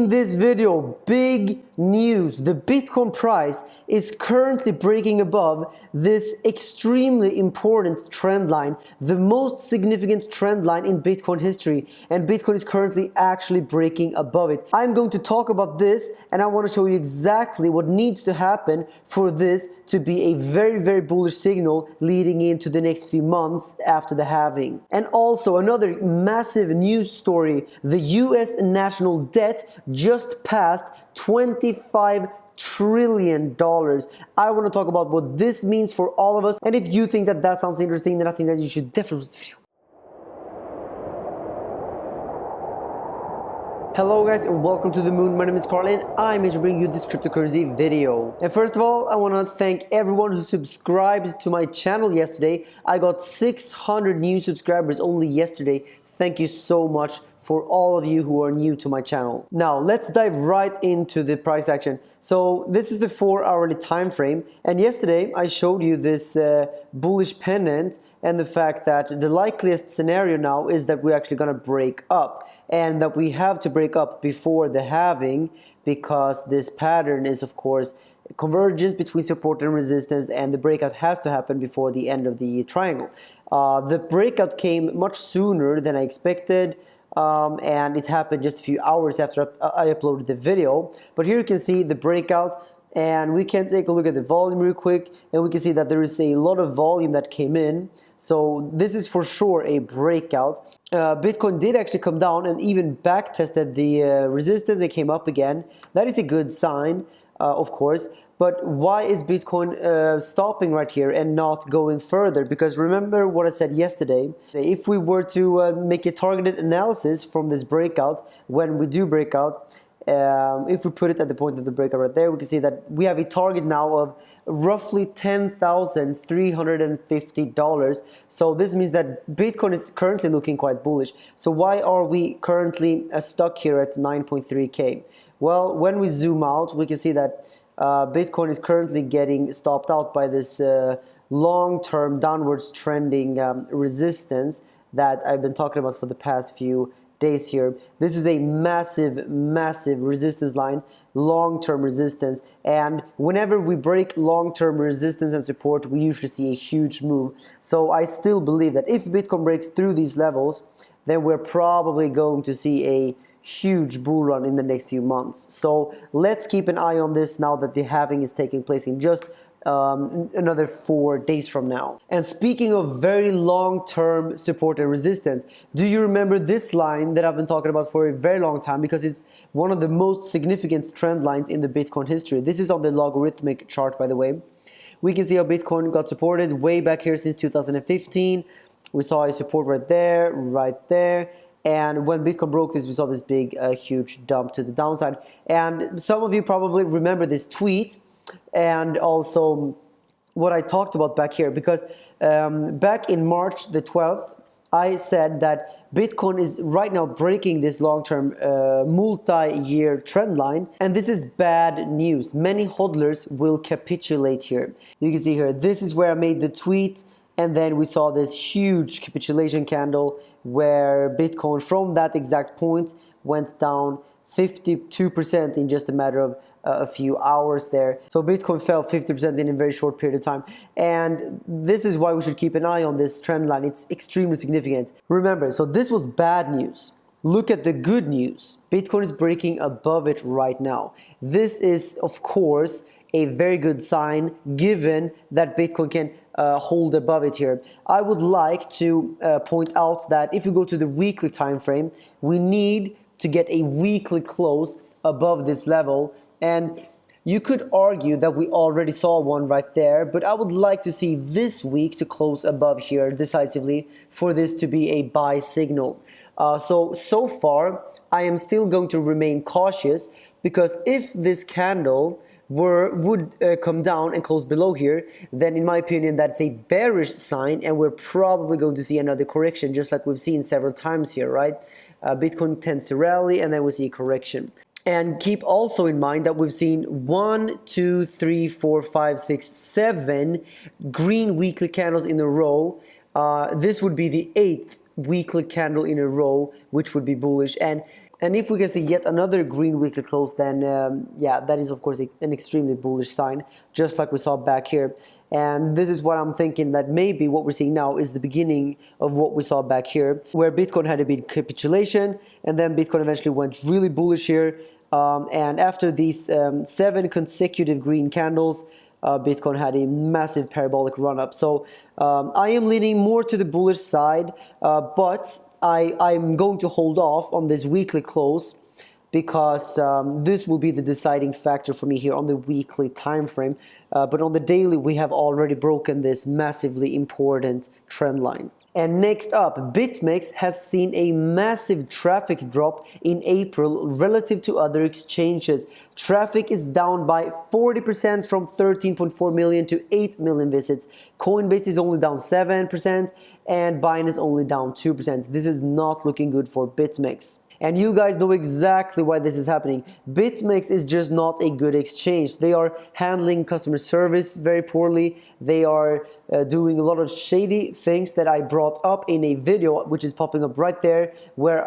In this video, big news. The Bitcoin price is currently breaking above this extremely important trend line, the most significant trend line in Bitcoin history, and Bitcoin is currently actually breaking above it. I'm going to talk about this, and I want to show you exactly what needs to happen for this to be a very bullish signal leading into the next few months after the halving. And also another massive news story: the US national debt just passed $25 trillion. I want to talk about what this means for all of us, and if you think that that sounds interesting, then I think that you should definitely watch this video. Hello guys, and welcome to the moon. My name is Carl and I'm here to bring you this cryptocurrency video. And first of all, I want to thank everyone who subscribed to my channel yesterday. I got 600 new subscribers only yesterday. Thank you so much for all of you who are new to my channel. Now let's dive right into the price action. So this is the 4-hourly time frame, and yesterday I showed you this bullish pennant and the fact that the likeliest scenario now is that we're actually gonna break up, and that we have to break up before the halving, because this pattern is of course convergence between support and resistance, and the breakout has to happen before the end of the triangle. The breakout came much sooner than I expected, and it happened just a few hours after I uploaded the video. But here you can see the breakout, and we can take a look at the volume real quick, and we can see that there is a lot of volume that came in. So this is for sure a breakout. Bitcoin did actually come down and even back tested the resistance. It came up again. That is a good sign, of course. But why is Bitcoin stopping right here and not going further? Because remember what I said yesterday. If we were to make a targeted analysis from this breakout, when we do break out, if we put it at the point of the breakout right there, we can see that we have a target now of roughly $10,350. So this means that Bitcoin is currently looking quite bullish. So why are we currently stuck here at 9.3K? Well, when we zoom out, we can see that Bitcoin is currently getting stopped out by this long-term downwards trending resistance that I've been talking about for the past few days here. This is a massive resistance line, long-term resistance, and whenever we break long-term resistance and support, we usually see a huge move. So I still believe that if Bitcoin breaks through these levels, then we're probably going to see a huge bull run in the next few months. So let's keep an eye on this now that the halving is taking place in just another 4 days from now. And speaking of very long-term support and resistance, do you remember this line that I've been talking about for a very long time, because it's one of the most significant trend lines in the Bitcoin history? This is on the logarithmic chart, by the way. We can see how Bitcoin got supported way back here since 2015. We saw a support right there, and when Bitcoin broke this, we saw this big, huge dump to the downside. And some of you probably remember this tweet, and also what I talked about back here, because back in March the 12th, I said that Bitcoin is right now breaking this long-term multi-year trend line, and this is bad news. Many hodlers will capitulate here. You can see here, this is where I made the tweet, and then we saw this huge capitulation candle where Bitcoin from that exact point went down 52% in just a matter of a few hours there. So Bitcoin fell 50% in a very short period of time, and this is why we should keep an eye on this trend line. It's extremely significant. Remember, so this was bad news. Look at the good news. Bitcoin is breaking above it right now. This is of course a very good sign, given that Bitcoin can hold above it here. I would like to point out that if you go to the weekly time frame, we need to get a weekly close above this level, and you could argue that we already saw one right there, but I would like to see this week to close above here decisively for this to be a buy signal. So far I am still going to remain cautious, because if this candle would come down and close below here, then in my opinion that's a bearish sign, and we're probably going to see another correction, just like we've seen several times here, right? Bitcoin tends to rally and then we see a correction. And keep also in mind that we've seen 1, 2, 3, 4, 5, 6, 7 green weekly candles in a row. This would be the 8th weekly candle in a row, which would be bullish. And And if we can see yet another green weekly close, then yeah, that is of course an extremely bullish sign, just like we saw back here. And this is what I'm thinking, that maybe what we're seeing now is the beginning of what we saw back here, where Bitcoin had a big capitulation, and then Bitcoin eventually went really bullish here. And after these 7 consecutive green candles, Bitcoin had a massive parabolic run-up. So I am leaning more to the bullish side, but I'm going to hold off on this weekly close, because this will be the deciding factor for me here on the weekly time frame. But on the daily, we have already broken this massively important trend line. And next up, BitMEX has seen a massive traffic drop in April relative to other exchanges. Traffic is down by 40% from 13.4 million to 8 million visits. Coinbase is only down 7% and Binance is only down 2%. This is not looking good for BitMEX. And you guys know exactly why this is happening. BitMEX is just not a good exchange. They are handling customer service very poorly. They are doing a lot of shady things that I brought up in a video, which is popping up right there, where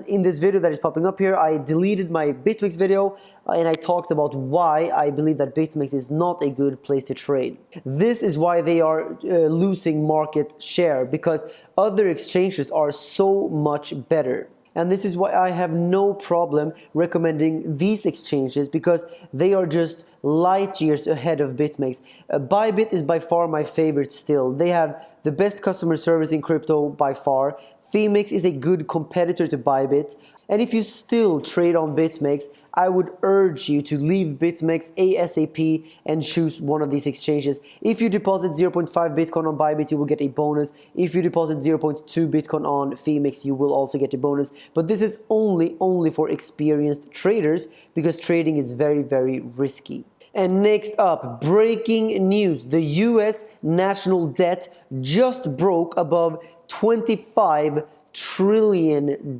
in this video that is popping up here, I deleted my BitMEX video and I talked about why I believe that BitMEX is not a good place to trade. This is why they are losing market share, because other exchanges are so much better. And this is why I have no problem recommending these exchanges, because they are just light years ahead of BitMEX. Bybit is by far my favorite still. They have the best customer service in crypto by far. Phemex is a good competitor to Bybit. And if you still trade on BitMEX, I would urge you to leave BitMEX ASAP and choose one of these exchanges. If you deposit 0.5 Bitcoin on Bybit, you will get a bonus. If you deposit 0.2 Bitcoin on Phemex, you will also get a bonus. But this is only for experienced traders, because trading is very, very risky. And next up, breaking news. The US national debt just broke above $25 trillion.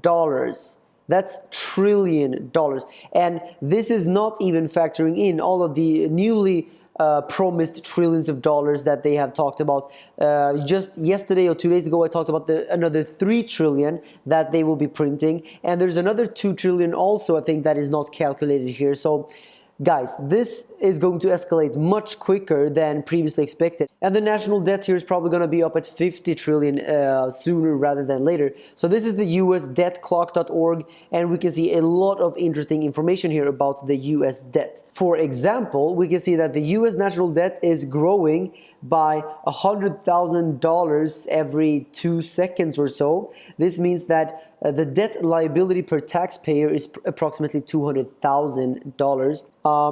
That's trillion dollars. And this is not even factoring in all of the newly promised trillions of dollars that they have talked about. Just yesterday or 2 days ago, I talked about another 3 trillion that they will be printing. And there's another 2 trillion also, I think, that is not calculated here. So guys, this is going to escalate much quicker than previously expected. And the national debt here is probably going to be up at 50 trillion sooner rather than later. So this is the USDebtClock.org, and we can see a lot of interesting information here about the US debt. For example, we can see that the US national debt is growing by $100,000 every 2 seconds or so. This means that the debt liability per taxpayer is approximately $200,000.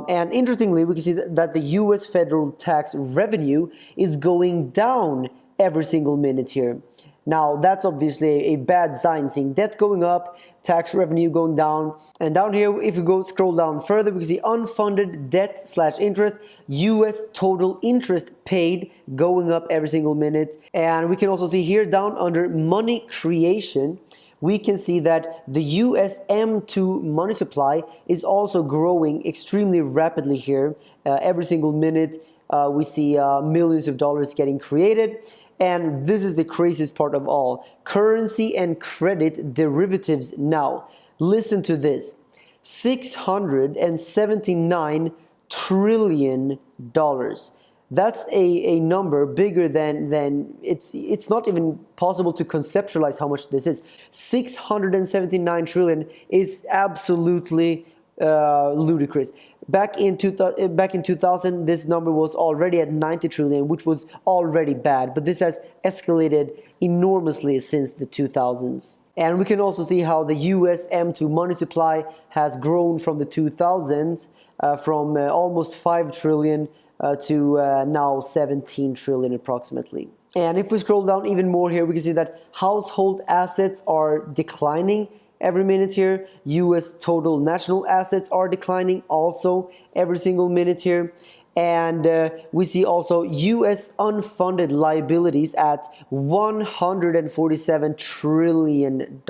And interestingly, we can see that the US federal tax revenue is going down every single minute here. Now, that's obviously a bad sign, seeing debt going up, tax revenue going down. And down here, if we scroll down further, we can see unfunded debt/interest, US total interest paid going up every single minute. And we can also see here down under money creation, we can see that the US M2 money supply is also growing extremely rapidly here. Every single minute, we see millions of dollars getting created. And this is the craziest part of all. Currency and credit derivatives now. Listen to this. $679 trillion. That's a number bigger than it's not even possible to conceptualize how much this is. 679 trillion is absolutely ludicrous. Back in 2000, this number was already at 90 trillion, which was already bad, but this has escalated enormously since the 2000s. And we can also see how the US M2 money supply has grown from the 2000s, from almost 5 trillion to now 17 trillion approximately. And if we scroll down even more here, we can see that household assets are declining every minute here. US total national assets are declining also every single minute here. And we see also US unfunded liabilities at $147 trillion.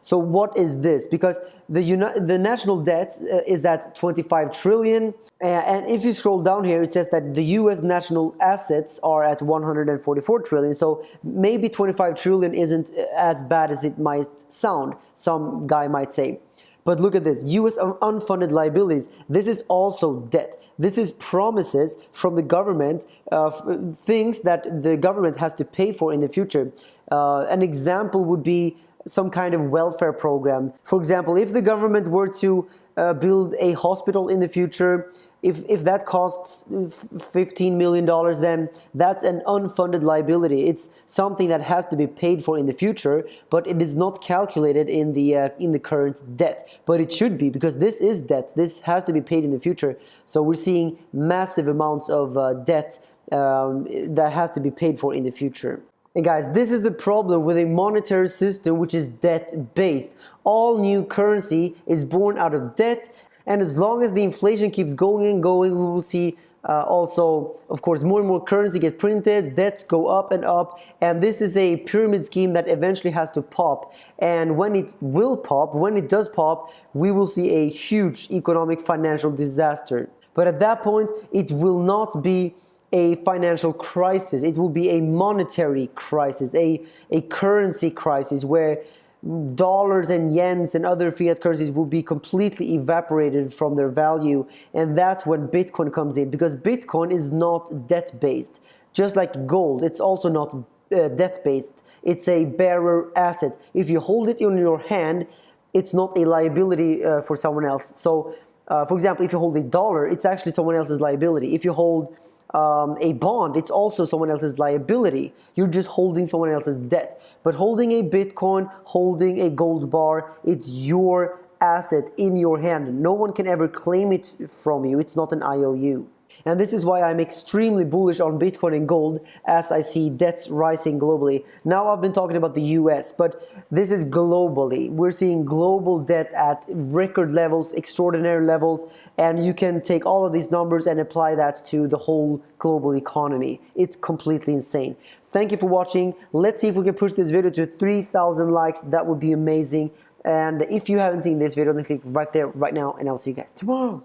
So what is this? Because the national debt is at 25 trillion. And if you scroll down here, it says that the US national assets are at 144 trillion. So maybe 25 trillion isn't as bad as it might sound, some guy might say. But look at this, US unfunded liabilities. This is also debt. This is promises from the government, things that the government has to pay for in the future. An example would be some kind of welfare program. For example, if the government were to build a hospital in the future, if that costs $15 million, then that's an unfunded liability. It's something that has to be paid for in the future, but it is not calculated in the current debt. But it should be, because this is debt. This has to be paid in the future. So we're seeing massive amounts of debt that has to be paid for in the future. And guys, this is the problem with a monetary system which is debt-based. All new currency is born out of debt, and as long as the inflation keeps going and going, we will see also, of course, more and more currency get printed, debts go up, and this is a pyramid scheme that eventually has to pop. And when it will pop, when it does pop, we will see a huge economic financial disaster. But at that point, it will not be a financial crisis. It will be a monetary crisis, a currency crisis where dollars and yens and other fiat currencies will be completely evaporated from their value. And that's when Bitcoin comes in, because Bitcoin is not debt-based. Just like gold, it's also not debt-based. It's a bearer asset. If you hold it in your hand, it's not a liability for someone else. So, for example, if you hold $1, it's actually someone else's liability. If you hold a bond, it's also someone else's liability. You're just holding someone else's debt. But holding a Bitcoin, holding a gold bar, it's your asset in your hand. No one can ever claim it from you. It's not an IOU. And this is why I'm extremely bullish on Bitcoin and gold, as I see debts rising globally. Now I've been talking about the US, but this is globally. We're seeing global debt at record levels, extraordinary levels, and you can take all of these numbers and apply that to the whole global economy. It's completely insane. Thank you for watching. Let's see if we can push this video to 3,000 likes. That would be amazing. And if you haven't seen this video, then click right there, right now, and I'll see you guys tomorrow.